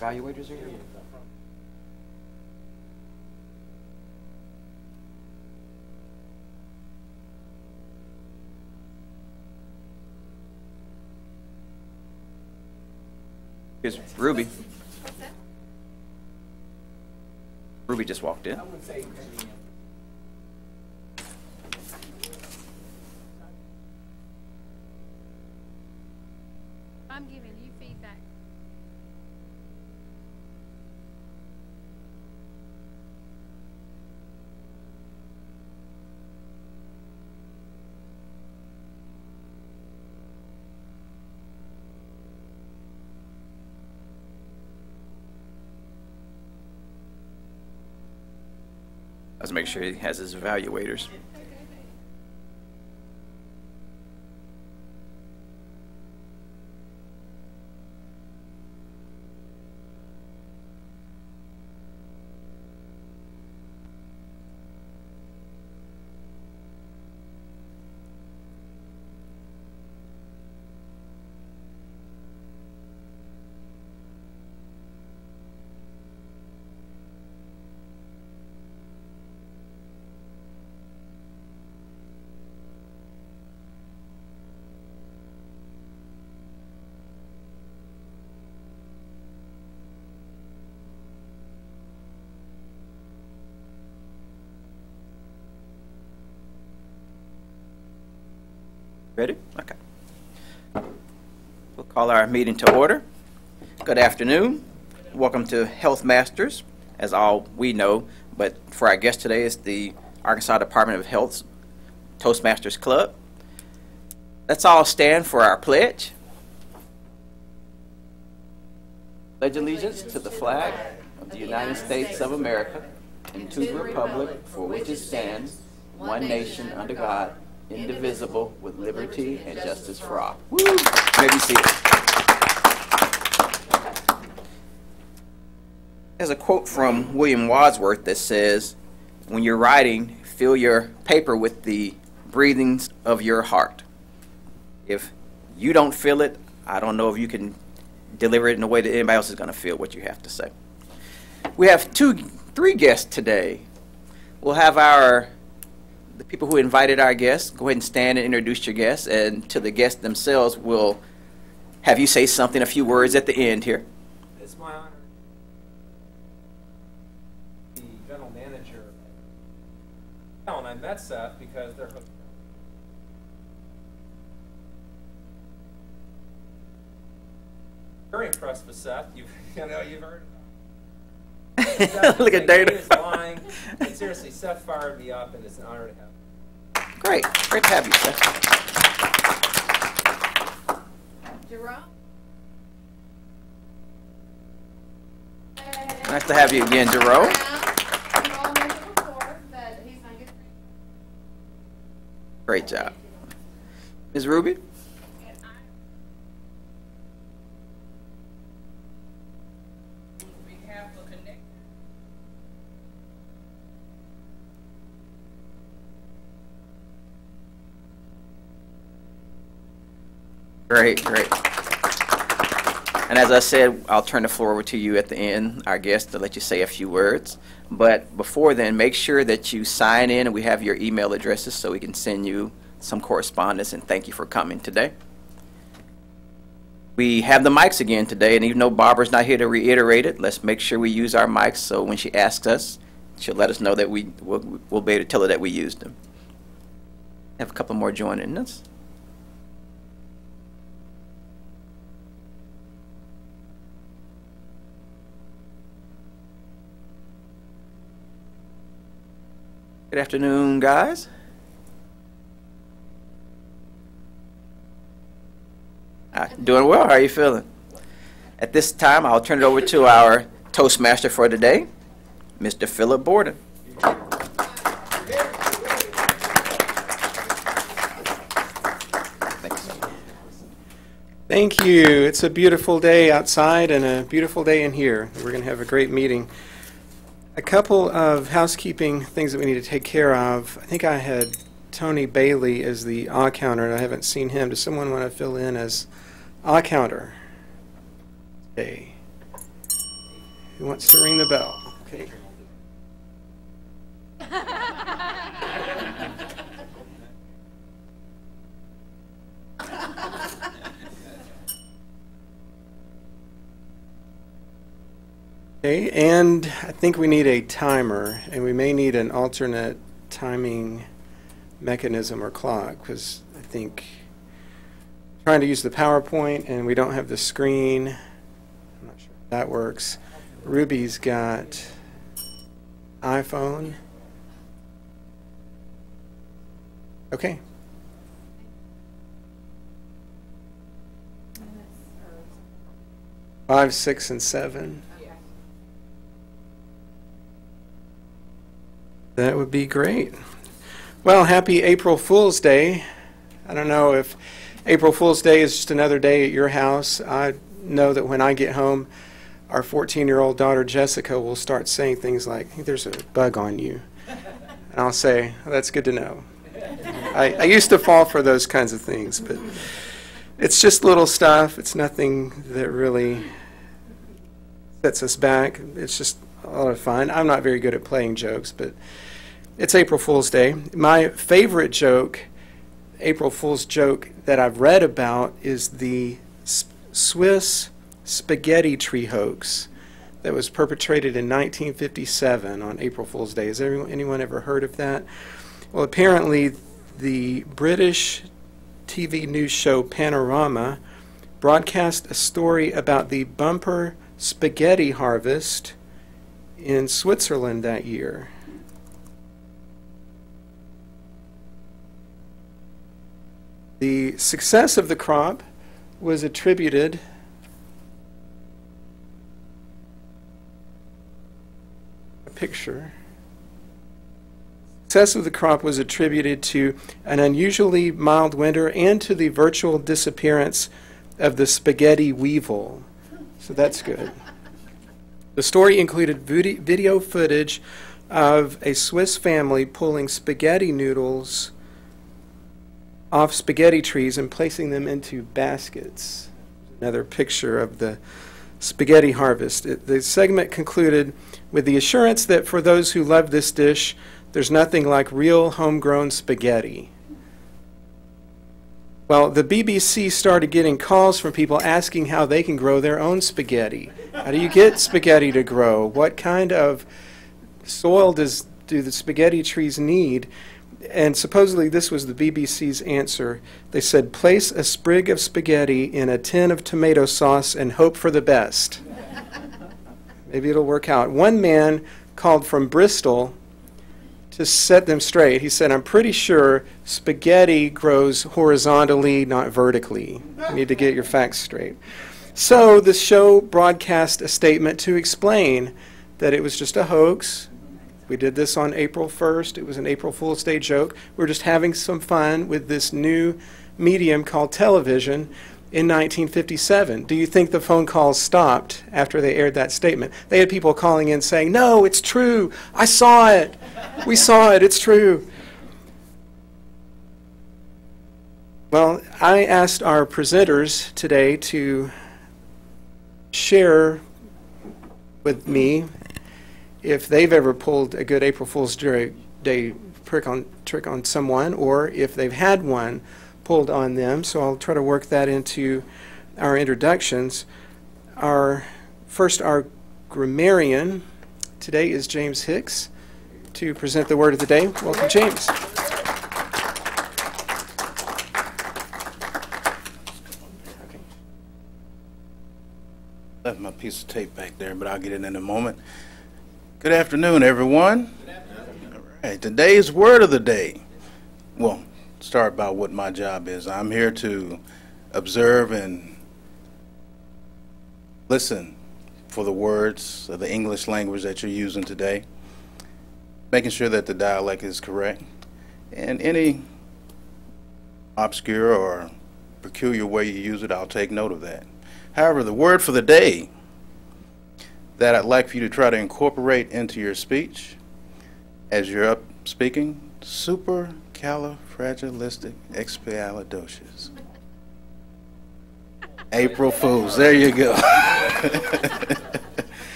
evaluators are here? Here's Ruby. Ruby just walked in. I'm giving you feedback. Let's make sure he has his evaluators. Ready? Okay. We'll call our meeting to order. Good afternoon. Welcome to Healthmasters, as all we know, but for our guest today is the Arkansas Department of Health's Toastmasters Club. Let's all stand for our pledge. Pledge allegiance to the flag of the United States of America and to the republic for which it stands, one nation under God, indivisible, with liberty and justice for all. Woo! You may be seated. There's a quote from William Wadsworth that says, when you're writing, fill your paper with the breathings of your heart. If you don't feel it, I don't know if you can deliver it in a way that anybody else is going to feel what you have to say. We have three guests today. We'll have the people who invited our guests, go ahead and stand and introduce your guests, and to the guests themselves, we'll have you say something, a few words at the end here. It's my honor. The general manager. And I met Seth because they're very impressed with Seth. You've heard. Look at Dana. Is lying. And seriously, Seth fired me up, and it's an honor to have him. Great to have you, Seth. Jerome? Nice to have you again, Jerome. You all mentioned before that he's my good friend. Great job. Ms. Ruby? Great. And as I said, I'll turn the floor over to you at the end, our guest, to let you say a few words. But before then, make sure that you sign in and we have your email addresses so we can send you some correspondence, and thank you for coming today. We have the mics again today, and even though Barbara's not here to reiterate it, let's make sure we use our mics so when she asks us, she'll let us know that we'll be able to tell her that we used them. Have a couple more joining us. Good afternoon, guys. Doing well. How are you feeling? At this time, I'll turn it over to our Toastmaster for today, Mr. Phillip Borden. Thanks. Thank you. It's a beautiful day outside and a beautiful day in here. We're going to have a great meeting. A couple of housekeeping things that we need to take care of. I think I had Tony Bailey as the odd counter, and I haven't seen him. Does someone want to fill in as odd counter? Okay. Who wants to ring the bell? Okay. Okay, and I think we need a timer, and we may need an alternate timing mechanism or clock, because I think trying to use the PowerPoint and we don't have the screen. I'm not sure if that works. Ruby's got iPhone. Okay. Five, 6, and 7. That would be great. Well, happy April Fool's Day. I don't know if April Fool's Day is just another day at your house. I know that when I get home, our 14-year-old daughter Jessica will start saying things like, "Hey, there's a bug on you." And I'll say, "Oh, that's good to know." I used to fall for those kinds of things, but it's just little stuff. It's nothing that really sets us back. It's just a lot of fun. I'm not very good at playing jokes, but it's April Fool's Day. My favorite joke, April Fool's joke that I've read about, is the Swiss spaghetti tree hoax that was perpetrated in 1957 on April Fool's Day. Has anyone ever heard of that? Well, apparently the British TV news show Panorama broadcast a story about the bumper spaghetti harvest in Switzerland that year. The success of the crop was attributed Success of the crop was attributed to an unusually mild winter and to the virtual disappearance of the spaghetti weevil. So that's good. The story included video footage of a Swiss family pulling spaghetti noodles off spaghetti trees and placing them into baskets. Another picture of the spaghetti harvest. The segment concluded with the assurance that for those who love this dish, there's nothing like real homegrown spaghetti. Well, the BBC started getting calls from people asking how they can grow their own spaghetti. How do you get spaghetti to grow? What kind of soil do the spaghetti trees need? And supposedly this was the BBC's answer. They said, place a sprig of spaghetti in a tin of tomato sauce and hope for the best. Maybe it'll work out. One man called from Bristol to set them straight. He said, I'm pretty sure spaghetti grows horizontally, not vertically. You need to get your facts straight. So the show broadcast a statement to explain that it was just a hoax. We did this on April 1st. It was an April Fool's Day joke. We're just having some fun with this new medium called television in 1957. Do you think the phone calls stopped after they aired that statement? They had people calling in saying, no, it's true. I saw it. We saw it. It's true. Well, I asked our presenters today to share with me if they've ever pulled a good April Fool's Day trick on someone, or if they've had one pulled on them. So I'll try to work that into our introductions. Our grammarian today is James Hicks to present the word of the day. Welcome, James. Left my piece of tape back there, but I'll get it in a moment. Good afternoon, everyone. Good afternoon. All right, today's word of the day. Well, start about what my job is. I'm here to observe and listen for the words of the English language that you're using today, making sure that the dialect is correct, and any obscure or peculiar way you use it, I'll take note of that. However, the word for the day that I'd like for you to try to incorporate into your speech as you're up speaking, supercalifragilisticexpialidocious. April Fools, there you go.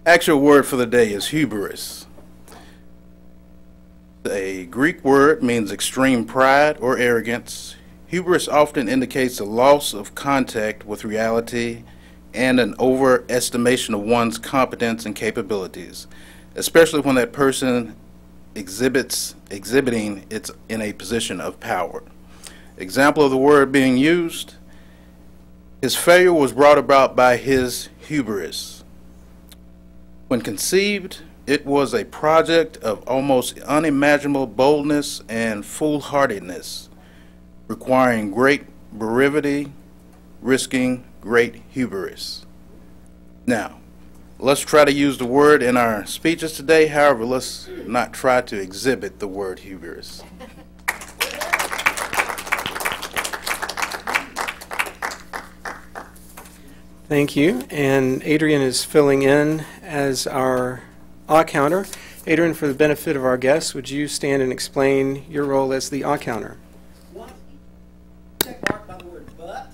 Actual word for the day is hubris. A Greek word means extreme pride or arrogance. Hubris often indicates a loss of contact with reality and an overestimation of one's competence and capabilities, especially when that person exhibiting it's in a position of power. Example of the word being used: his failure was brought about by his hubris. When conceived, it was a project of almost unimaginable boldness and foolhardiness, requiring great bravery, risking great hubris. Now, let's try to use the word in our speeches today. However, let's not try to exhibit the word hubris. Thank you. And Adrian is filling in as our counter. Adrian, for the benefit of our guests, would you stand and explain your role as the counter? What? Check mark by the word but.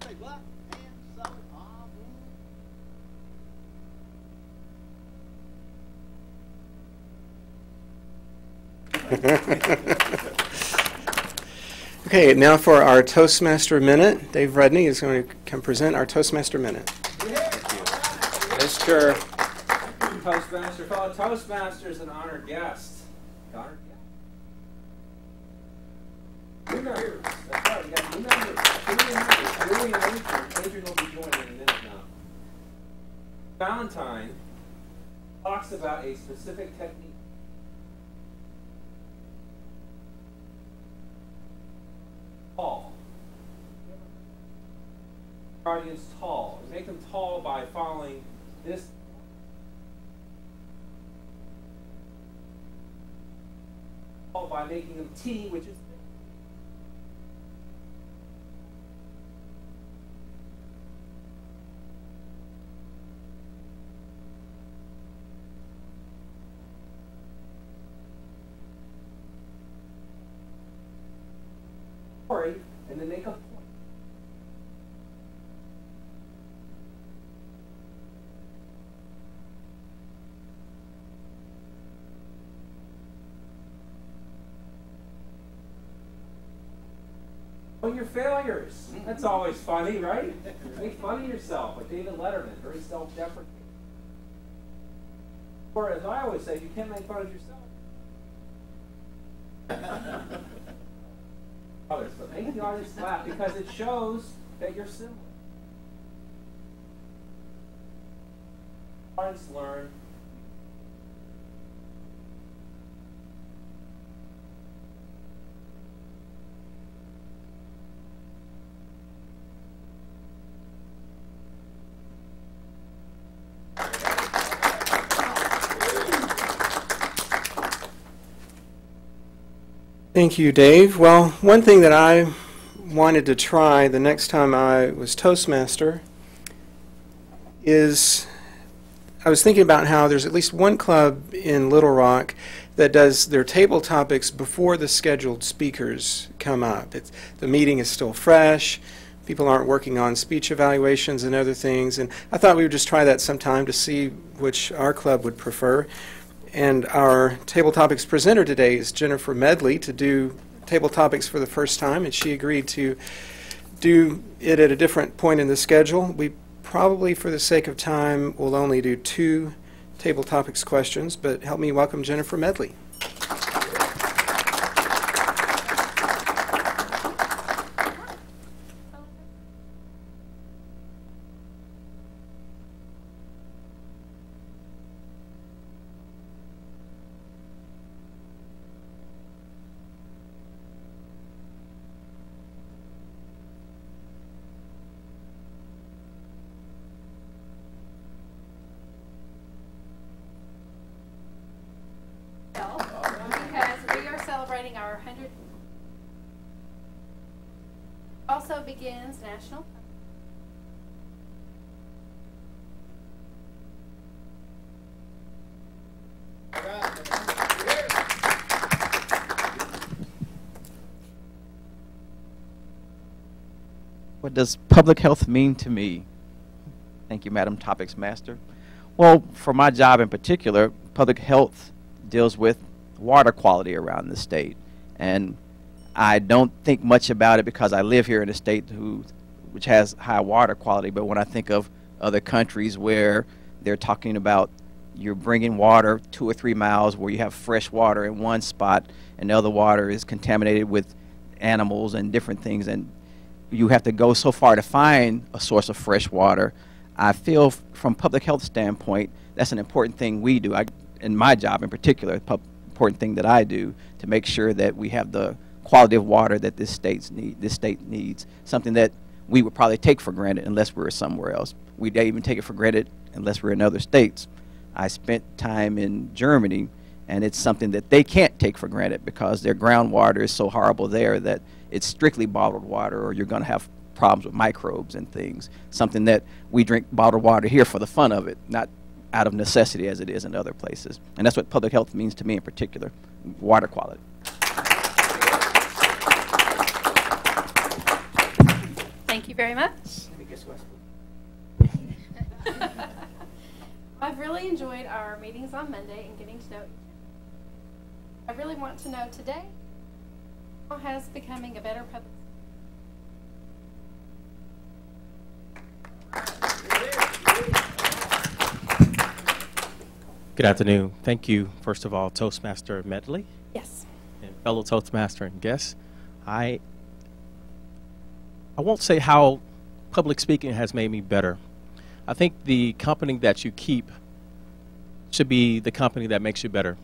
Say what? And so on. Okay, now for our Toastmaster Minute. Dave Rudney is going to come present our Toastmaster Minute. Mr. Toastmaster, fellow Toastmasters, and honored guests. Honored guests. New members. That's right, we got new members. Two new members. Shirley and Adrian will be joining in a minute now. Valentine talks about a specific technique. Tall. Guardians tall. We make them tall by following this. Tall by making them T, which is. And then make a point. Oh, your failures. That's always funny, right? Make fun of yourself, like David Letterman, very self-deprecating. Or as I always say, you can't make fun of yourself. Others, but make the audience laugh because it shows that you're similar. Audience learn. Thank you, Dave. Well, one thing that I wanted to try the next time I was Toastmaster is I was thinking about how there's at least one club in Little Rock that does their table topics before the scheduled speakers come up. The meeting is still fresh. People aren't working on speech evaluations and other things. And I thought we would just try that sometime to see which our club would prefer. And our Table Topics presenter today is Jenifer Medley to do Table Topics for the first time, and she agreed to do it at a different point in the schedule. We probably, for the sake of time, will only do 2 Table Topics questions, but help me welcome Jenifer Medley. Our 100 also begins National What does public health mean to me? Thank you, Madam Topics Master. Well, for my job in particular, public health deals with water quality around the state. And I don't think much about it because I live here in a state which has high water quality. But when I think of other countries where they're talking about you're bringing water 2 or 3 miles where you have fresh water in one spot and the other water is contaminated with animals and different things, and you have to go so far to find a source of fresh water. I feel from public health standpoint, that's an important thing we do. In my job in particular, important thing that I do to make sure that we have the quality of water that this state needs, something that we would probably take for granted unless we were somewhere else. We'd even take it for granted unless we're in other states. I spent time in Germany, and it's something that they can't take for granted because their groundwater is so horrible there that it's strictly bottled water, or you're going to have problems with microbes and things. Something that we drink bottled water here for the fun of it, not out of necessity as it is in other places. And that's what public health means to me in particular, water quality. Thank you very much. I've really enjoyed our meetings on Monday and getting to know each other. I really want to know today how has becoming a better public. Good afternoon. Thank you, first of all, Toastmaster Medley. Yes. And fellow Toastmaster and guests. I won't say how public speaking has made me better. I think the company that you keep should be the company that makes you better.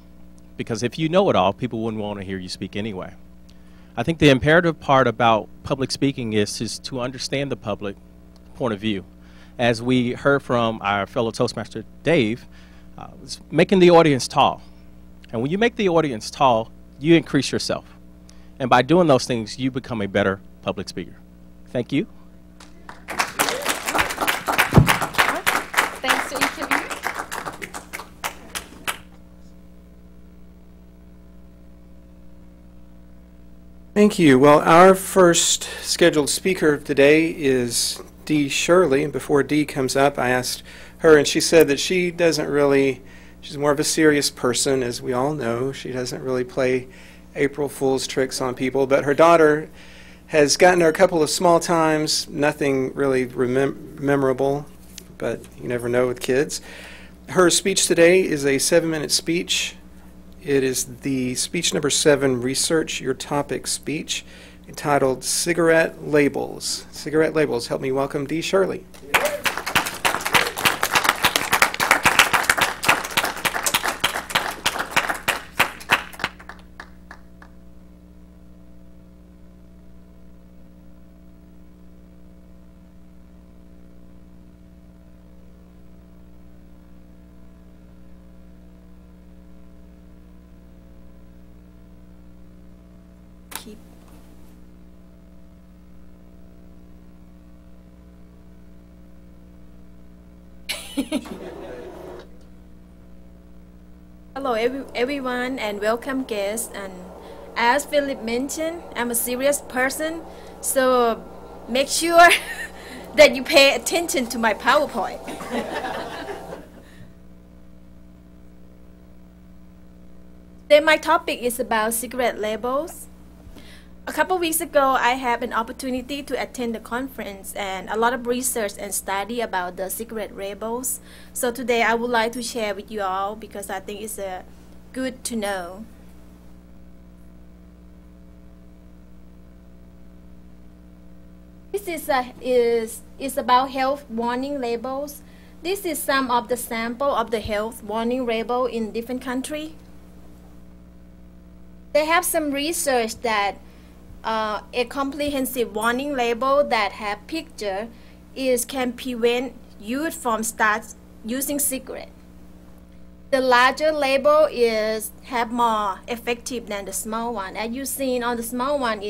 Because if you know it all, people wouldn't want to hear you speak anyway. I think the imperative part about public speaking is to understand the public point of view. As we heard from our fellow Toastmaster Dave, it's making the audience tall. And when you make the audience tall, you increase yourself. And by doing those things, you become a better public speaker. Thank you. Thanks to each of you. Thank you. Well, our first scheduled speaker today is Shirley. And before Dee comes up, I asked her, and she said that she doesn't really, she's more of a serious person, as we all know. She doesn't really play April Fool's tricks on people, but her daughter has gotten her a couple of small times, nothing really memorable, but you never know with kids. Her speech today is a 7-minute speech. It is the speech number 7, Research Your Topic speech, entitled Cigarette Labels. Cigarette Labels. Help me welcome Dee Shirley. Hello everyone and welcome guests, and as Phillip mentioned, I'm a serious person, so make sure that you pay attention to my PowerPoint. Then my topic is about cigarette labels. A couple weeks ago, I had an opportunity to attend the conference and a lot of research and study about the cigarette labels. So today I would like to share with you all because I think it's good to know. This is about health warning labels. This is some of the sample of the health warning label in different countries. They have some research that a comprehensive warning label that have picture can prevent youth from start using cigarette. The larger label have more effective than the small one. As you seen on the small one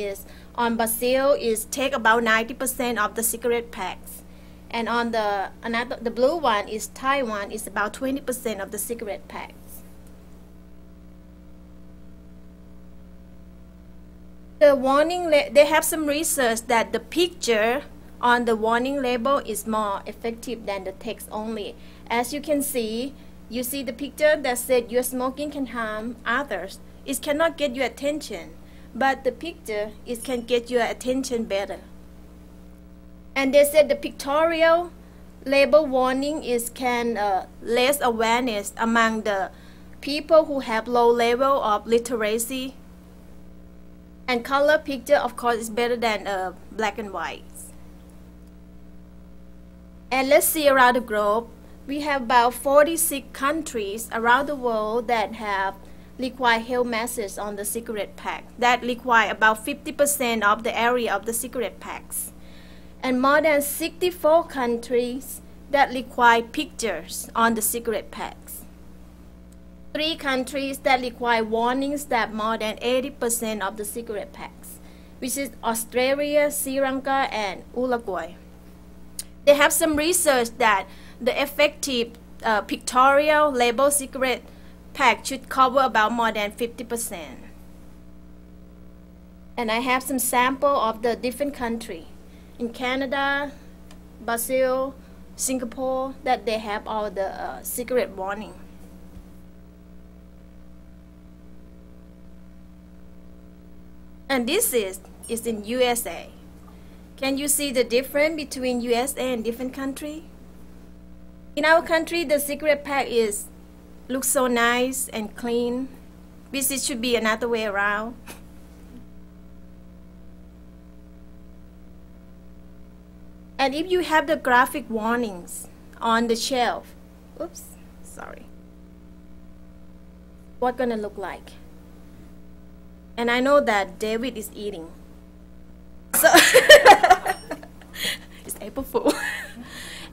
on Brazil take about 90% of the cigarette packs, and on the blue one is Taiwan is about 20% of the cigarette packs. The warning, they have some research that the picture on the warning label is more effective than the text only. As you can see, you see the picture that said your smoking can harm others. It cannot get your attention, but the picture, it can get your attention better. And they said the pictorial label warning can raise awareness among the people who have low level of literacy. And color picture, of course, is better than black and white. And let's see around the globe, we have about 46 countries around the world that have required Healthmasters on the cigarette pack. That require about 50% of the area of the cigarette packs. And more than 64 countries that require pictures on the cigarette packs. 3 countries that require warnings that more than 80% of the cigarette packs, which is Australia, Sri Lanka, and Uruguay. They have some research that the effective pictorial label cigarette pack should cover about more than 50%. And I have some sample of the different countries. In Canada, Brazil, Singapore, that they have all the cigarette warning. And this is in USA. Can you see the difference between USA and different country? In our country, the cigarette pack looks so nice and clean. This it should be another way around. And if you have the graphic warnings on the shelf, oops, sorry, what's gonna look like? And I know that David is eating. So it's April Fool.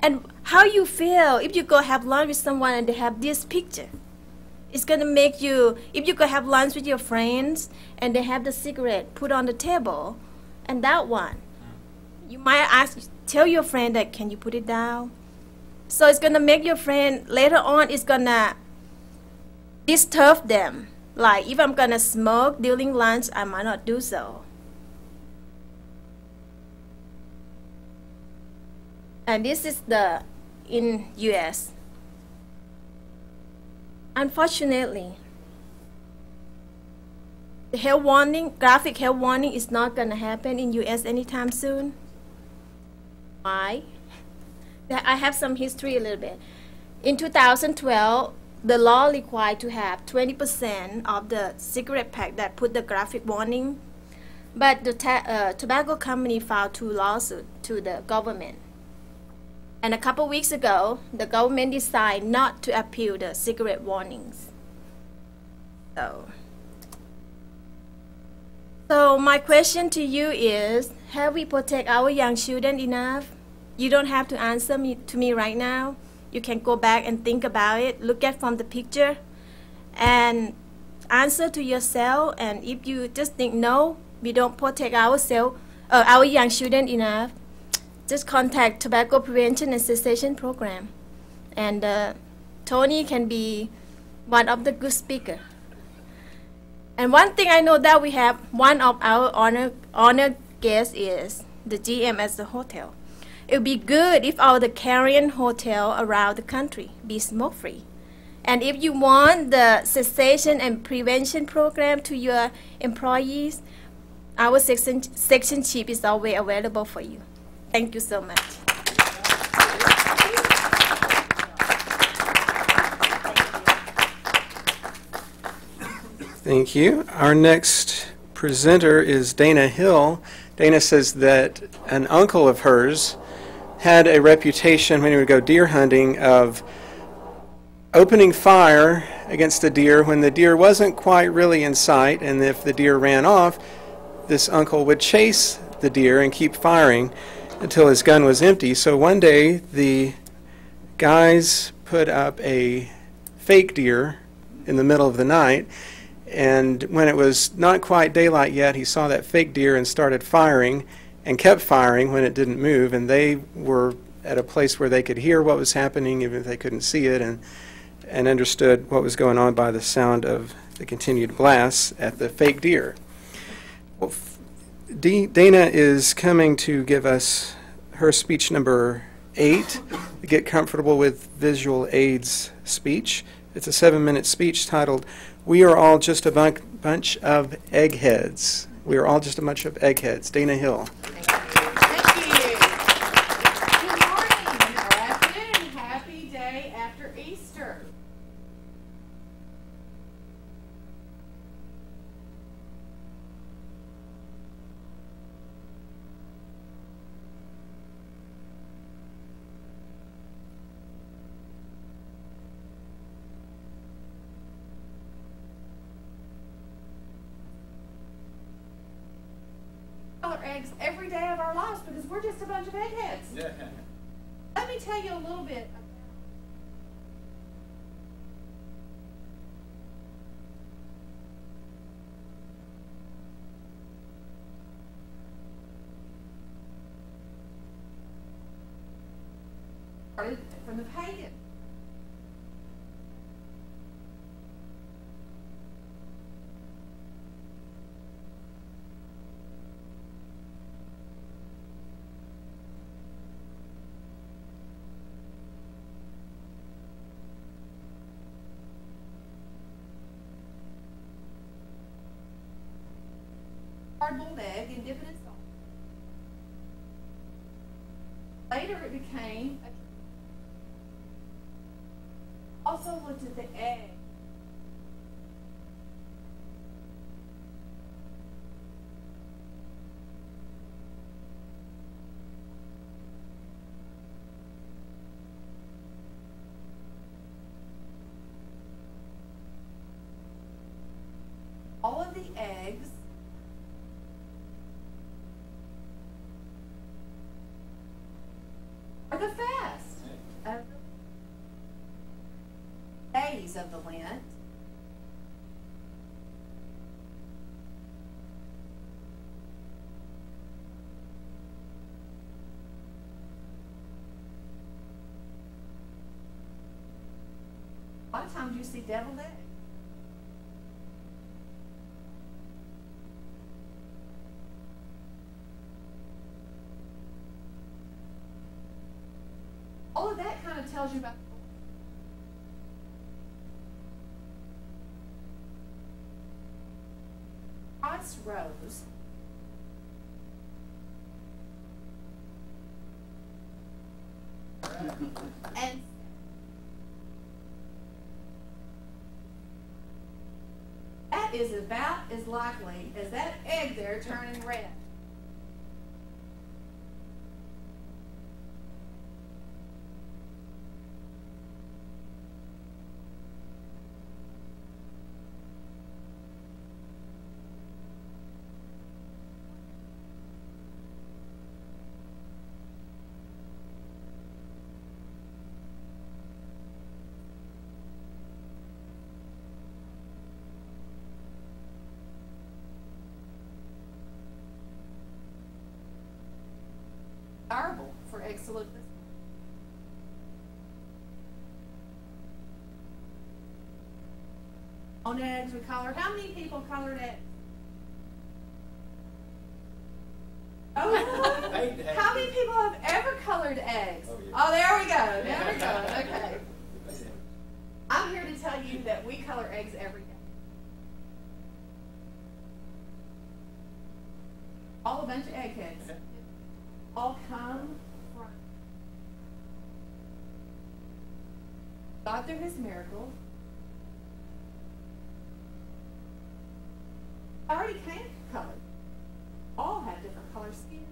And how you feel if you go have lunch with someone and they have this picture? It's gonna make you, if you go have lunch with your friends and they have the cigarette put on the table, and that one, you might tell your friend that, can you put it down? So it's gonna make your friend, later on, it's gonna disturb them. Like, if I'm gonna smoke during lunch, I might not do so. And this is in US. Unfortunately, the health warning, graphic health warning is not gonna happen in US anytime soon. Why? I have some history a little bit. In 2012, the law required to have 20% of the cigarette pack that put the graphic warning, but the tobacco company filed 2 lawsuits to the government. And a couple weeks ago, the government decided not to appeal the cigarette warnings. So my question to you is, have we protect our young children enough? You don't have to answer to me right now. You can go back and think about it, look at from the picture, and answer to yourself. And if you just think, no, we don't protect our young children enough, just contact Tobacco Prevention and Cessation Program. And Tony can be one of the good speakers. And one thing I know that we have, one of our honored guests is the GM at the hotel. It would be good if all the Caribbean hotel around the country be smoke-free. And if you want the cessation and prevention program to your employees, our section chief is always available for you. Thank you so much. Thank you. Our next presenter is Dana Hill. Dana says that an uncle of hers had a reputation when he would go deer hunting of opening fire against a deer when the deer wasn't quite really in sight, and if the deer ran off, this uncle would chase the deer and keep firing until his gun was empty. So one day the guys put up a fake deer in the middle of the night, and when it was not quite daylight yet, he saw that fake deer and started firing and kept firing when it didn't move, and they were at a place where they could hear what was happening even if they couldn't see it, and understood what was going on by the sound of the continued blasts at the fake deer. Well, Dana is coming to give us her speech number 8, Get Comfortable with Visual Aids Speech. It's a 7-minute speech titled, We Are All Just a Bunch of Eggheads. We are all just a bunch of eggheads. Dana Hill. Thank you. Good morning or afternoon. Happy day after Easter. Color eggs every day of our lives because we're just a bunch of eggheads. Yeah. Let me tell you a little bit started from the pagan. Hard-boiled egg and dip it in salt. Later it became also looked at the egg. All of the eggs are the fast of the days of the Lent. A lot of times you see deviled eggs. All of that kind of tells you about Christ rose. And that is about as likely as that egg there turning red. Desirable for eggs to look this way. On eggs we colored. How many people colored eggs? Oh, how many people have ever colored eggs? Oh, there we go. There we go. Okay. I'm here to tell you that we color eggs every day. All a bunch of eggheads. All come from God through His miracle. Already came colored. All have different color skin.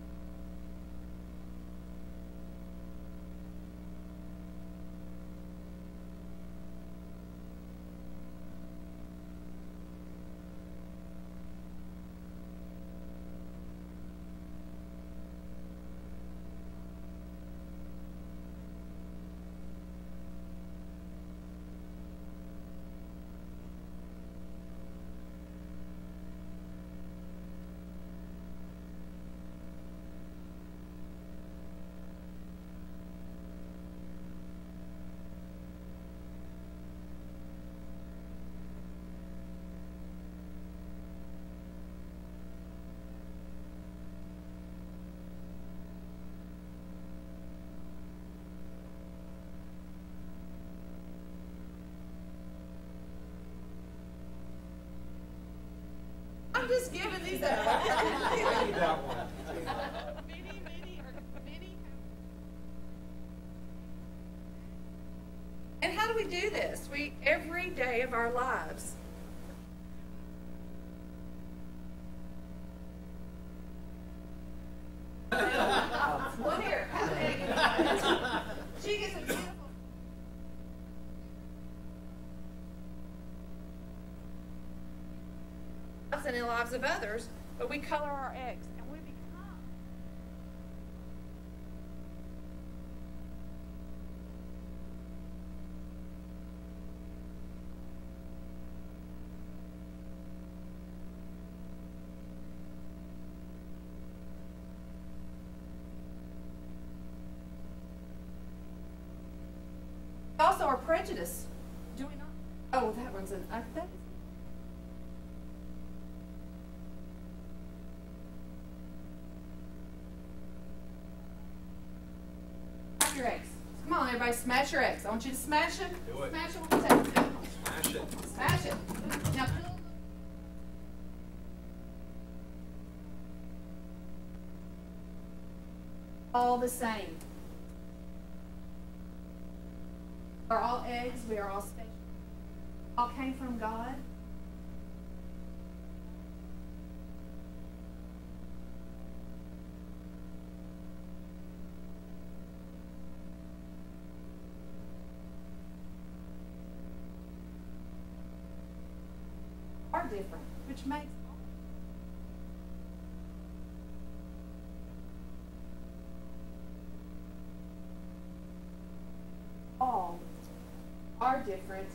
I'm just giving these out. And how do we do this? Every day of our lives. Well, here. She gets a beautiful. And in the lives of others, but we color our eggs and we become. We also are prejudiced, do we not? Oh, that one's an. That is. Your eggs. Come on, everybody, smash your eggs. I want you to smash them. Do it. Smash them with the table. Smash it. Smash it. Now, all the same. We are all eggs. We are all special. All came from God. Are different, which makes all are different.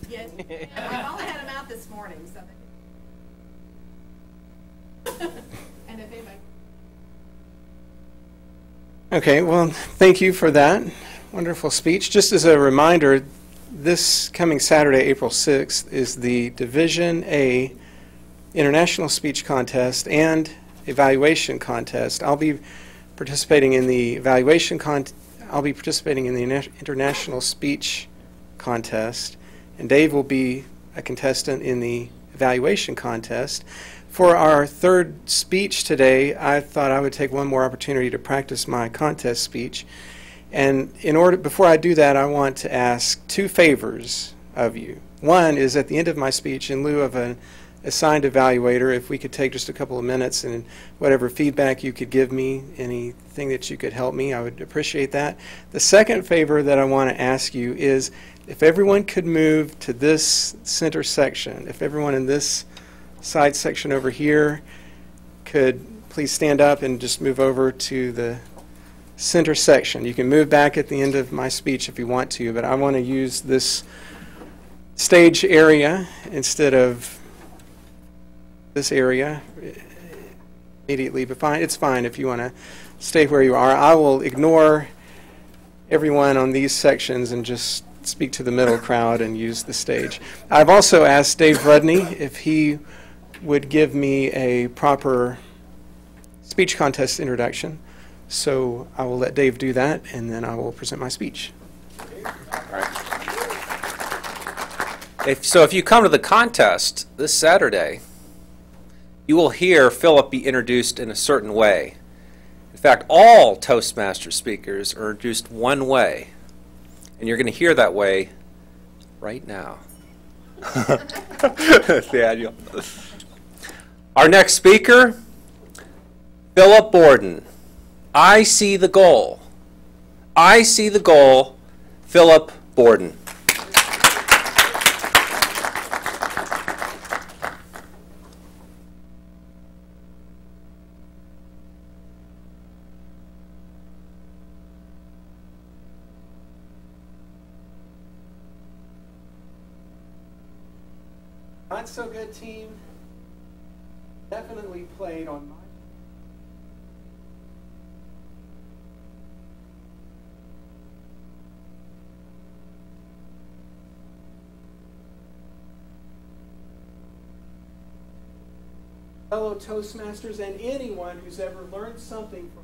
Yes, I've only had them out this morning, so. And if anybody. Okay, well, thank you for that wonderful speech. Just as a reminder, this coming Saturday, April 6th, is the Division A International Speech Contest and Evaluation Contest. I'll be participating in the I'll be participating in the International Speech Contest, and Dave will be a contestant in the Evaluation Contest. For our third speech today, I thought I would take one more opportunity to practice my contest speech. And before I do that, I want to ask two favors of you. One is at the end of my speech, in lieu of an assigned evaluator, if we could take just a couple of minutes and whatever feedback you could give me, anything that you could help me, I would appreciate that. The second favor that I want to ask you is if everyone could move to this center section, if everyone in this side section over here could please stand up and just move over to the center section. You can move back at the end of my speech if you want to, but I want to use this stage area instead of this area immediately, but fine, it's fine if you want to stay where you are. I will ignore everyone on these sections and just speak to the middle crowd and use the stage. I've also asked Dave Rudney if he would give me a proper speech contest introduction, so I will let Dave do that, and then I will present my speech. All right. If you come to the contest this Saturday, you will hear Phillip be introduced in a certain way. In fact, all Toastmaster speakers are introduced one way, and you're going to hear that way right now. Daniel. Our next speaker, Phillip Borden. I see the goal. I see the goal, Phillip Borden. Not so good team. Definitely played on my. fellow Toastmasters and anyone who's ever learned something from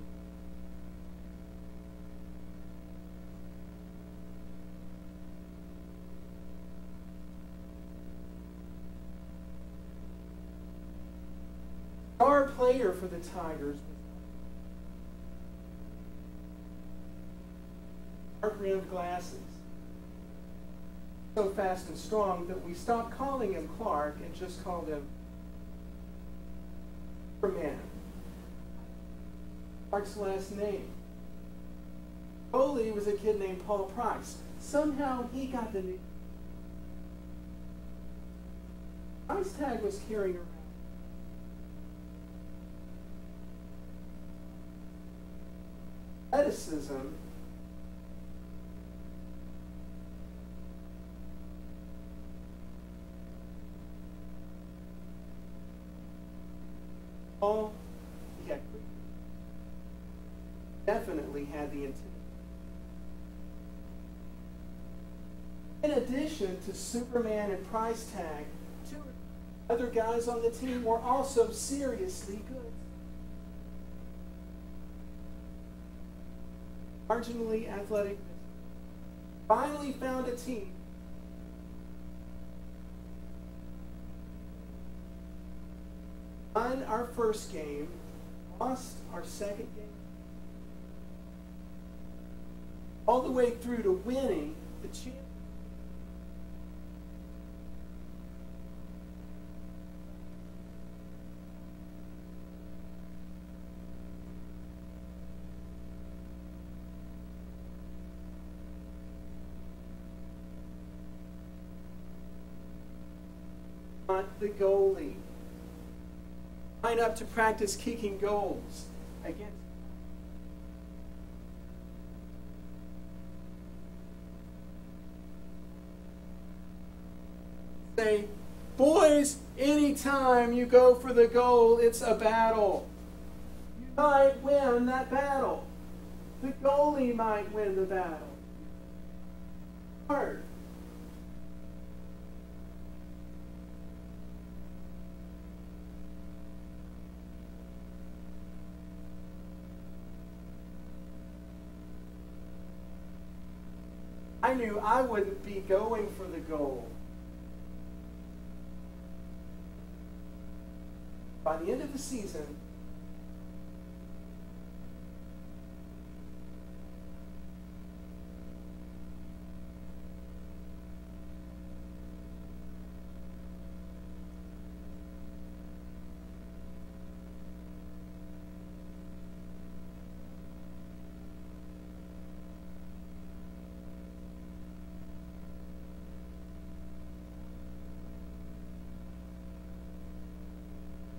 star player for the Tigers. Dark-rimmed glasses. So fast and strong that we stopped calling him Clark and just called him Superman. Clark's last name. Goalie was a kid named Paul Price. Somehow he got the name. Price tag was carrying around athleticism. He definitely had the intent. In addition to Superman and Price Tag, two other guys on the team were also seriously good. Marginally athletic. Finally found a team won our first game, lost our second game, all the way through to winning the championship. Not the goalie. Line up to practice kicking goals against say, boys, anytime you go for the goal, it's a battle. You might win that battle. The goalie might win the battle. Hard. I knew I wouldn't be going for the goal. By the end of the season,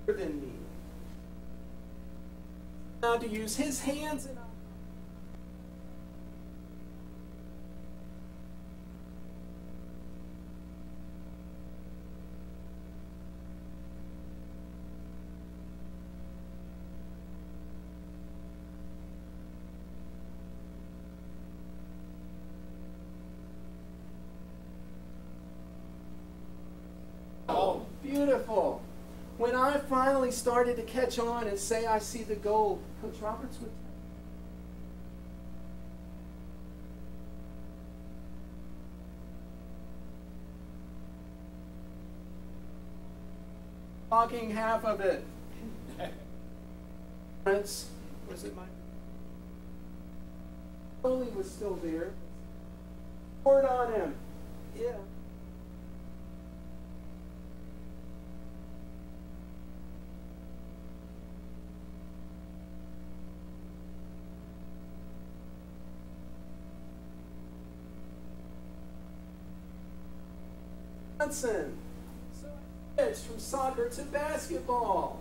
than me. Now to use his hands and oh, beautiful. When I finally started to catch on and say I see the goal, Coach Roberts would talking half of it. Was it my goalie was still there. Poured on him. Yeah. So I switched from soccer to basketball.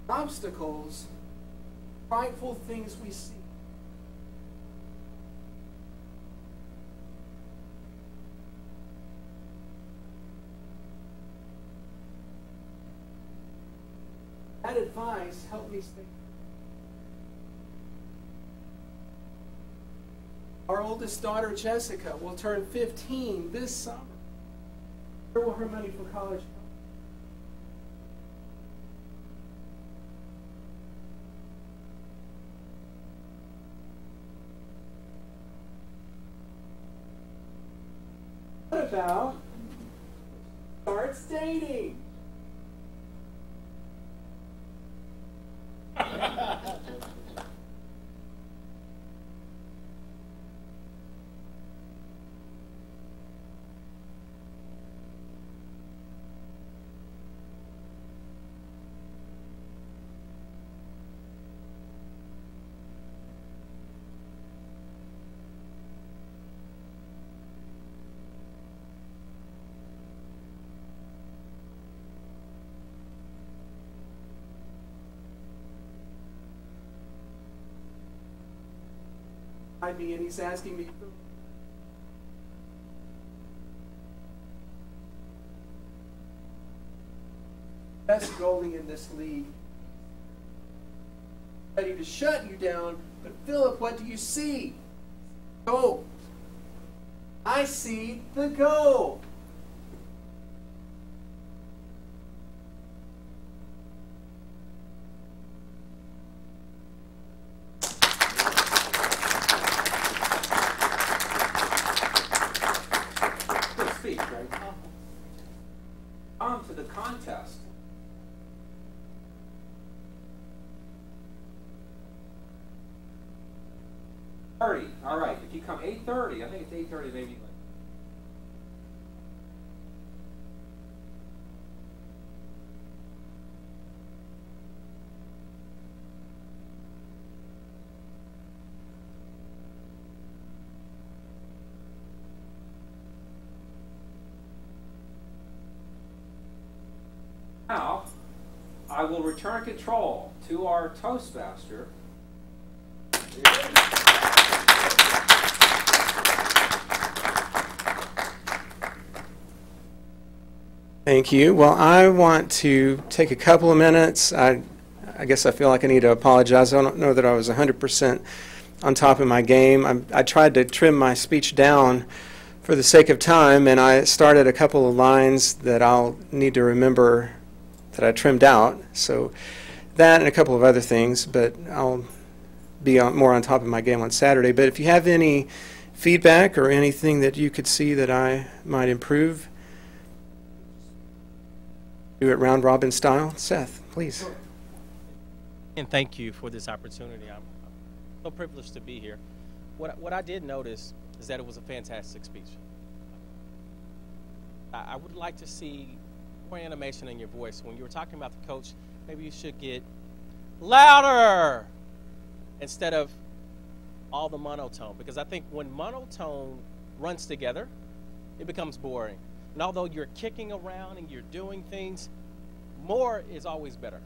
Obstacles frightful things we see. That advice helped me stay. Our oldest daughter, Jessica, will turn 15 this summer. Where will her money for college go? What about starts dating? Me, and he's asking me best goalie in this league, ready to shut you down. But Phillip, what do you see? Goal. I see the goal. On to the contest. All right. If you come 8:30, I think it's 8:30, maybe. Now, I will return control to our Toastmaster. Thank you. Well, I want to take a couple of minutes. I guess I feel like I need to apologize. I don't know that I was 100% on top of my game. I tried to trim my speech down for the sake of time, and I started a couple of lines that I'll need to remember that I trimmed out. So that and a couple of other things, but I'll be more on top of my game on Saturday. But if you have any feedback or anything that you could see that I might improve, do it round robin style. Seth, please. And thank you for this opportunity. I'm so privileged to be here. What I did notice is that it was a fantastic speech. I would like to see more animation in your voice. When you were talking about the coach, maybe you should get louder instead of all the monotone, because I think when monotone runs together, it becomes boring. And although you're kicking around and you're doing things, more is always better.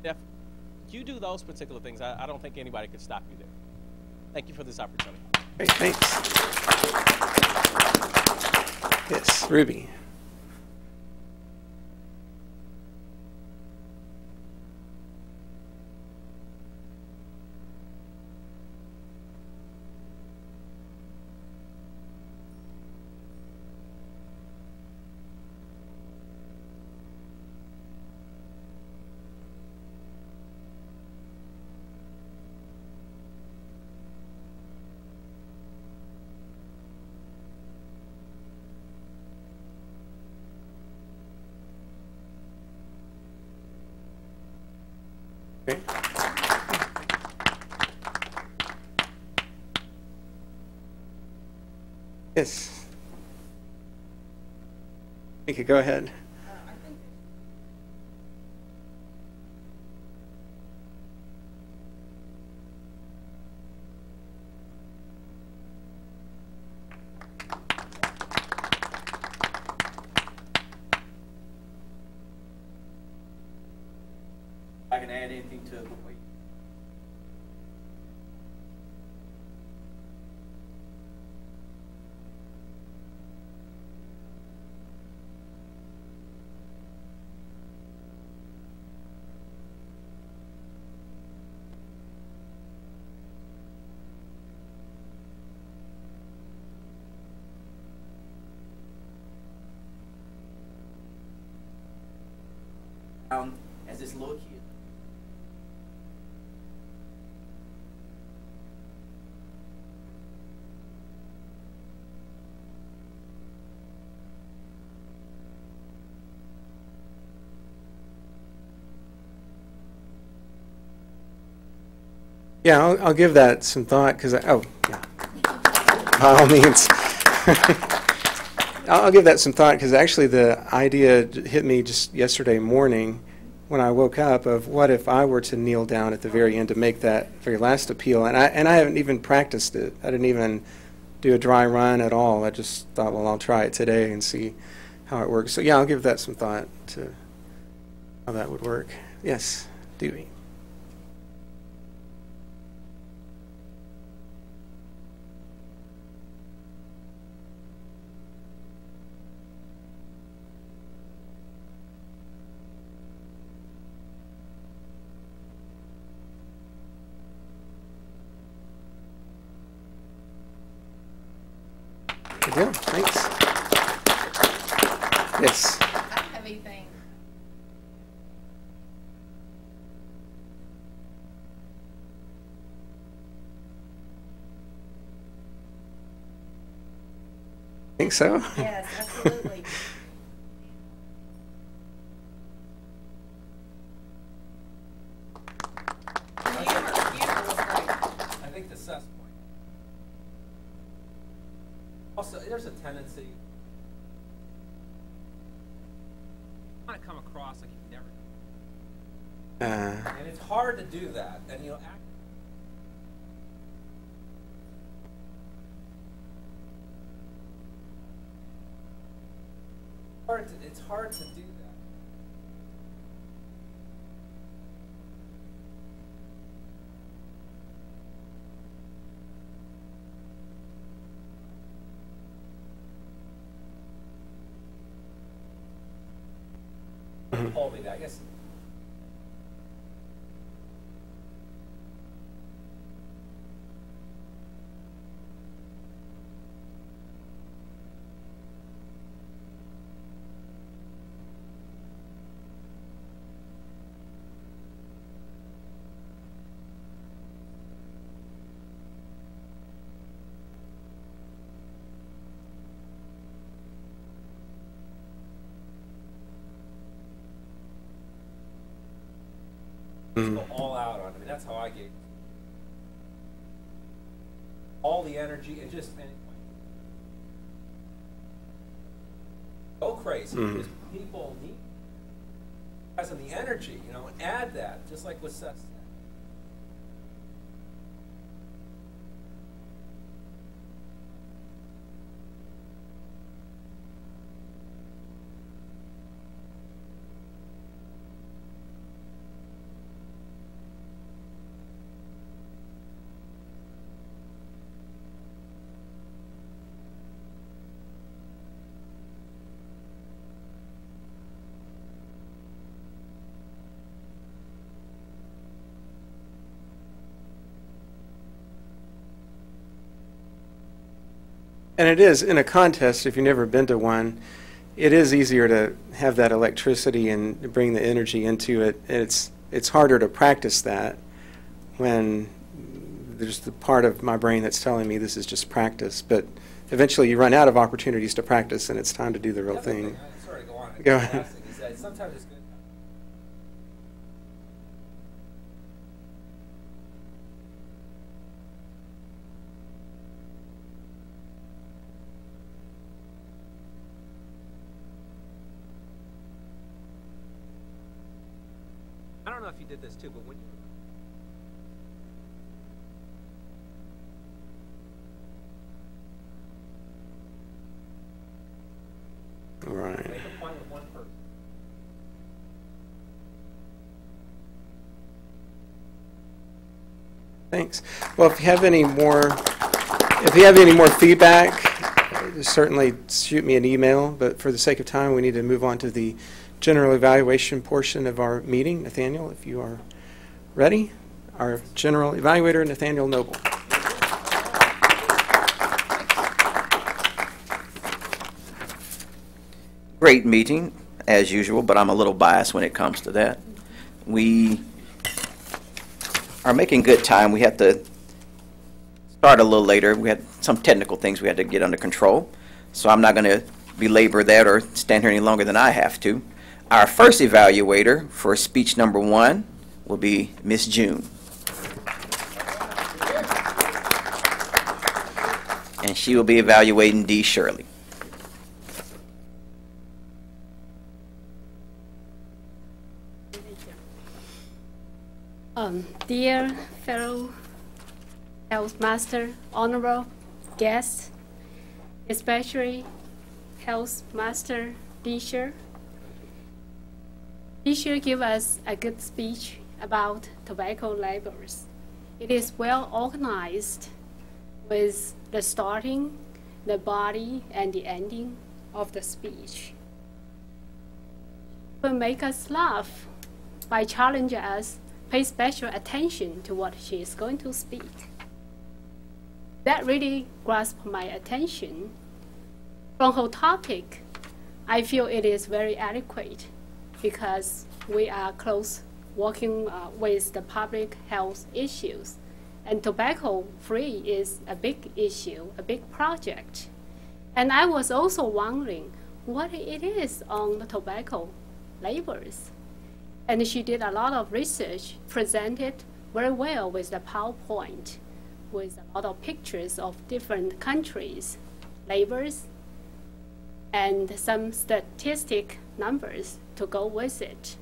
If you do those particular things, I don't think anybody could stop you there. Thank you for this opportunity. Great, thanks. Yes, Ruby. Okay. Yes. You could go ahead. I can add anything to the way down as this little kid. Yeah, I'll give that some thought because oh, yeah. By all means. I'll give that some thought because actually the idea hit me just yesterday morning when I woke up of what if I were to kneel down at the very end to make that very last appeal, and I haven't even practiced it. I didn't even do a dry run at all. I just thought, well, I'll try it today and see how it works. So yeah, I'll give that some thought to how that would work. Yes, Dewey. Good deal. Thanks. Yes. A heavy thing. Think so? Yes, absolutely. Humor was great. I think the cess point. Also, there's a tendency to come across like you never. And it's hard to do that. And it's hard to do that. Told me that. I guess. Go all out on it. I mean, that's how I get all the energy and just go crazy because people need and the energy, and add that just like with Seth said. And it is, in a contest, if you've never been to one, it is easier to have that electricity and bring the energy into it. It's harder to practice that when there's the part of my brain that's telling me this is just practice. But eventually you run out of opportunities to practice, and it's time to do the real thing. Sorry to go on. Go ahead. He said sometimes it's good. I don't know if you did this too, but when you Right. make a point with one person. Thanks. Well, if you have any more feedback, certainly shoot me an email. But for the sake of time, we need to move on to the general evaluation portion of our meeting. Nathaniel, if you are ready, our general evaluator, Nathaniel Noble. Great meeting. as usual, but I'm a little biased when it comes to that. We are making good time. We had to start a little later. We had some technical things we had to get under control, so I'm not going to belabor that or stand here any longer than I have to. Our first evaluator for speech number 1 will be Miss June. And she will be evaluating D. Shirley. Dear fellow Healthmaster, honorable guests, especially Healthmaster teacher. Teacher gave us a good speech about tobacco labels. It is well organized with the starting, the body, and the ending of the speech. It will make us laugh by challenging us, pay special attention to what she is going to speak. That really grasped my attention. From her topic, I feel it is very adequate because we are close working with the public health issues. And tobacco-free is a big issue, a big project. And I was also wondering what it is on the tobacco labels. And she did a lot of research, presented very well with the PowerPoint, with a lot of pictures of different countries, labels, and some statistic numbers to go with it.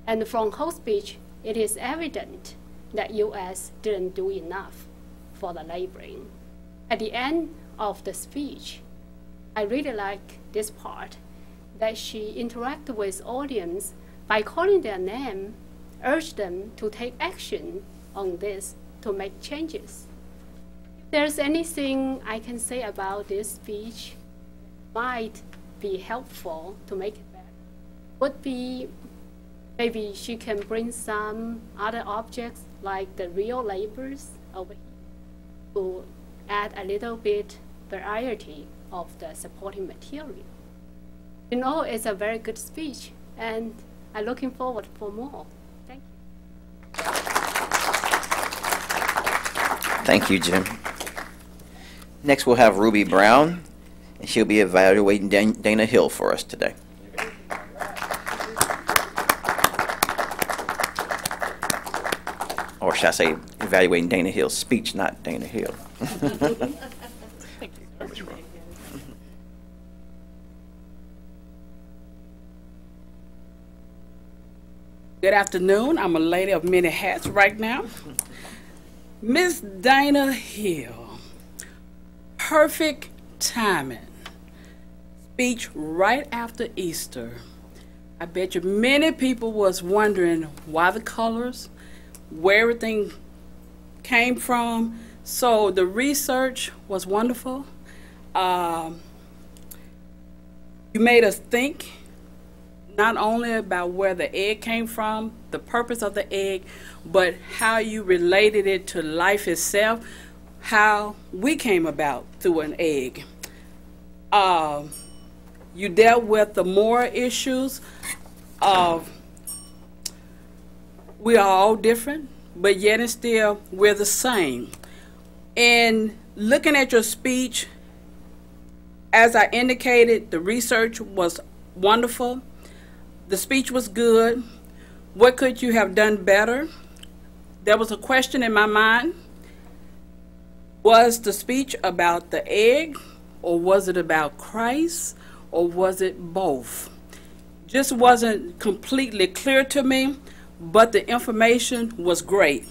And from her speech, it is evident that U.S. didn't do enough for the labeling. At the end of the speech, I really like this part, that she interacted with audience by calling their name, urged them to take action on this to make changes. If there's anything I can say about this speech might be helpful to make it better, would be maybe she can bring some other objects like the real labels over here to add a little bit variety of the supporting material. You know, it's a very good speech, and I'm looking forward for more. Thank you. Thank you, Jim. Next, we'll have Ruby Brown, and she'll be evaluating Dana Hill for us today. Or should I say, evaluating Dana Hill's speech, not Dana Hill. Thank you. Good afternoon. I'm a lady of many hats right now. Miss Dana Hill, perfect timing. Speech right after Easter. I bet you many people was wondering why the colors, where everything came from. So the research was wonderful. You made us think not only about where the egg came from, the purpose of the egg, but how you related it to life itself, how we came about through an egg. You dealt with the moral issues of we are all different, but yet and still we're the same. In looking at your speech, as I indicated, the research was wonderful. The speech was good. What could you have done better? There was a question in my mind. Was the speech about the egg, or was it about Christ, or was it both? Just wasn't completely clear to me, but the information was great.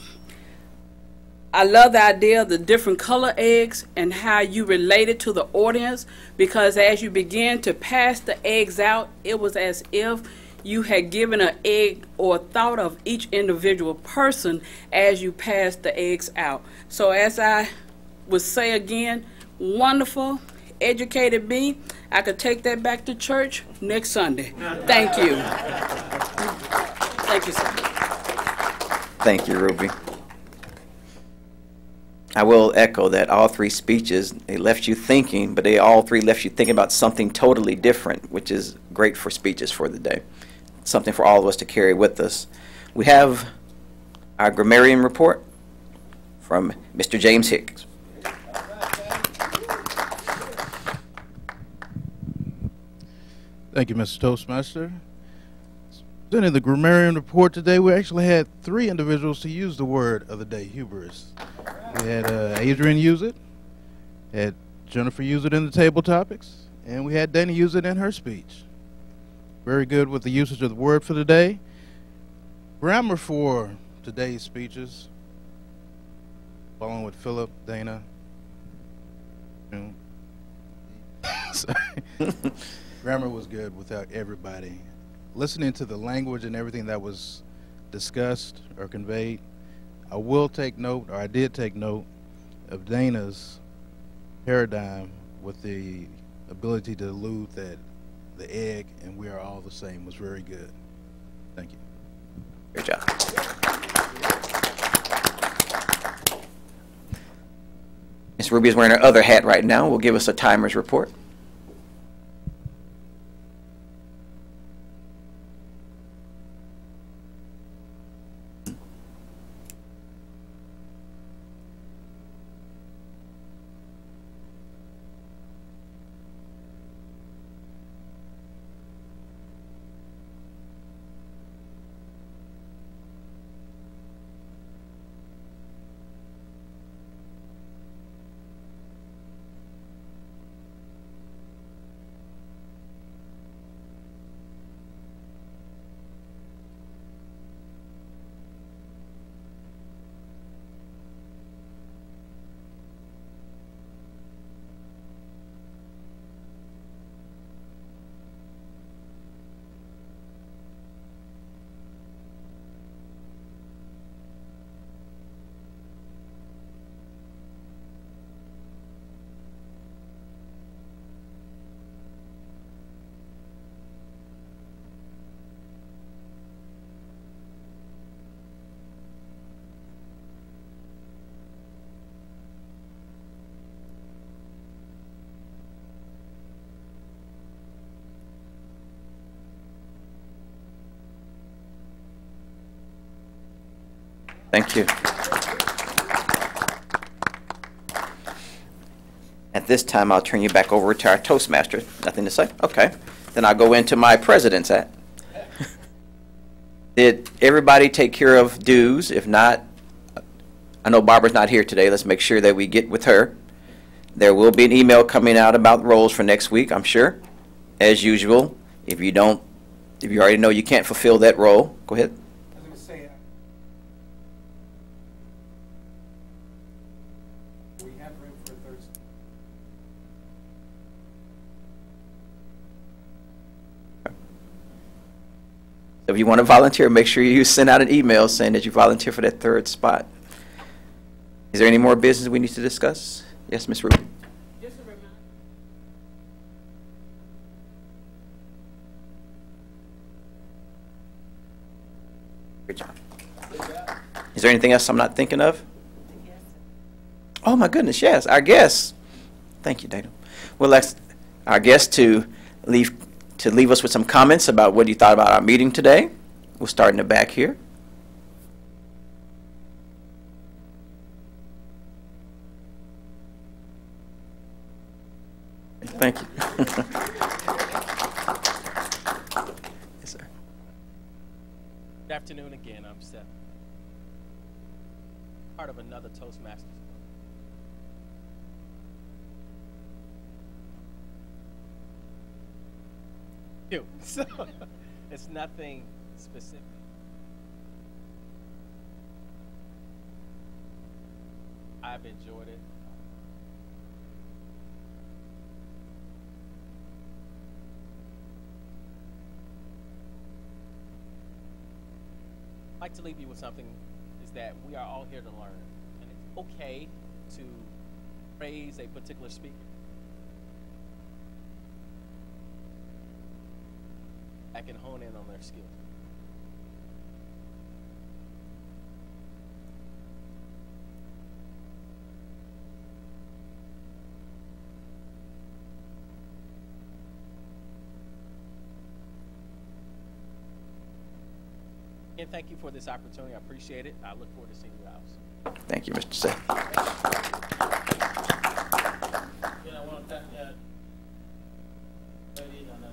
I love the idea of the different color eggs and how you related to the audience, because as you began to pass the eggs out, it was as if you had given an egg or thought of each individual person as you passed the eggs out. So as I would say again, wonderful, educated me. I could take that back to church next Sunday. Thank you. Thank you, sir. Thank you, Ruby. I will echo that all three speeches, they left you thinking, but they all three left you thinking about something totally different, which is great for speeches for the day. Something for all of us to carry with us. We have our grammarian report from Mr. James Hicks. Thank you, Mr. Toastmaster. In the grammarian report today, we actually had 3 individuals to use the word of the day, hubris. We had Adrian use it, had Jenifer use it in the Tabletopics, and we had Dana use it in her speech. Very good with the usage of the word for the day. Grammar for today's speeches, following with Phillip, Dana. Sorry. Grammar was good without everybody. Listening to the language and everything that was discussed or conveyed, I will take note, or I did take note, of Dana's paradigm with the ability to elude that the egg and we are all the same was very good. Thank you. Great job. Ms. Ruby is wearing her other hat right now. Will give us a timer's report. Thank you. At this time, I'll turn you back over to our Toastmaster. Nothing to say? Okay. Then I'll go into my President's hat. Did everybody take care of dues? If not, I know Barbara's not here today. Let's make sure that we get with her. There will be an email coming out about roles for next week, I'm sure. As usual, if you already know you can't fulfill that role, go ahead. If you want to volunteer, make sure you send out an email saying that you volunteer for that 3rd spot. Is there any more business we need to discuss? Yes, Ms. Ruby. Just a reminder. Good job. Is there anything else I'm not thinking of? Oh my goodness, yes, our guests. Thank you, Dana. We'll ask our guests to leave us with some comments about what you thought about our meeting today. We'll start in the back here. Thank you. Yes, sir. Good afternoon again. I'm Seth, part of another Toastmasters. So it's nothing specific. I've enjoyed it. I'd like to leave you with something, is that we are all here to learn. And it's okay to praise a particular speaker. I can hone in on their skills. again, thank you for this opportunity. I appreciate it. I look forward to seeing you out. Thank you, Mr. Seth. Again, I want to thank ladies and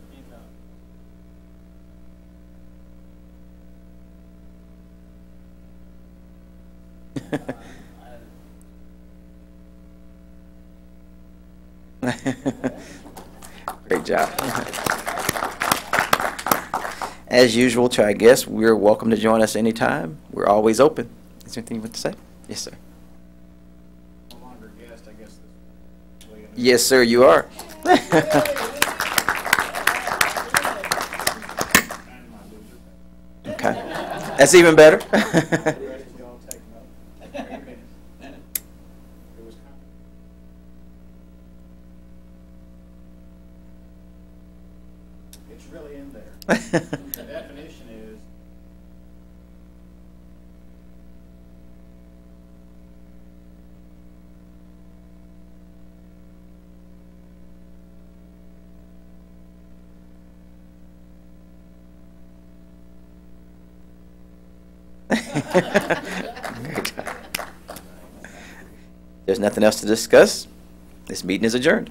Great job. As usual to our guests, we're welcome to join us anytime. We're always open. Is there anything you want to say? Yes, sir. no longer guest, I guess. Yes, sir, you are. Okay. That's even better. It's really in there. The definition is There's nothing else to discuss. This meeting is adjourned.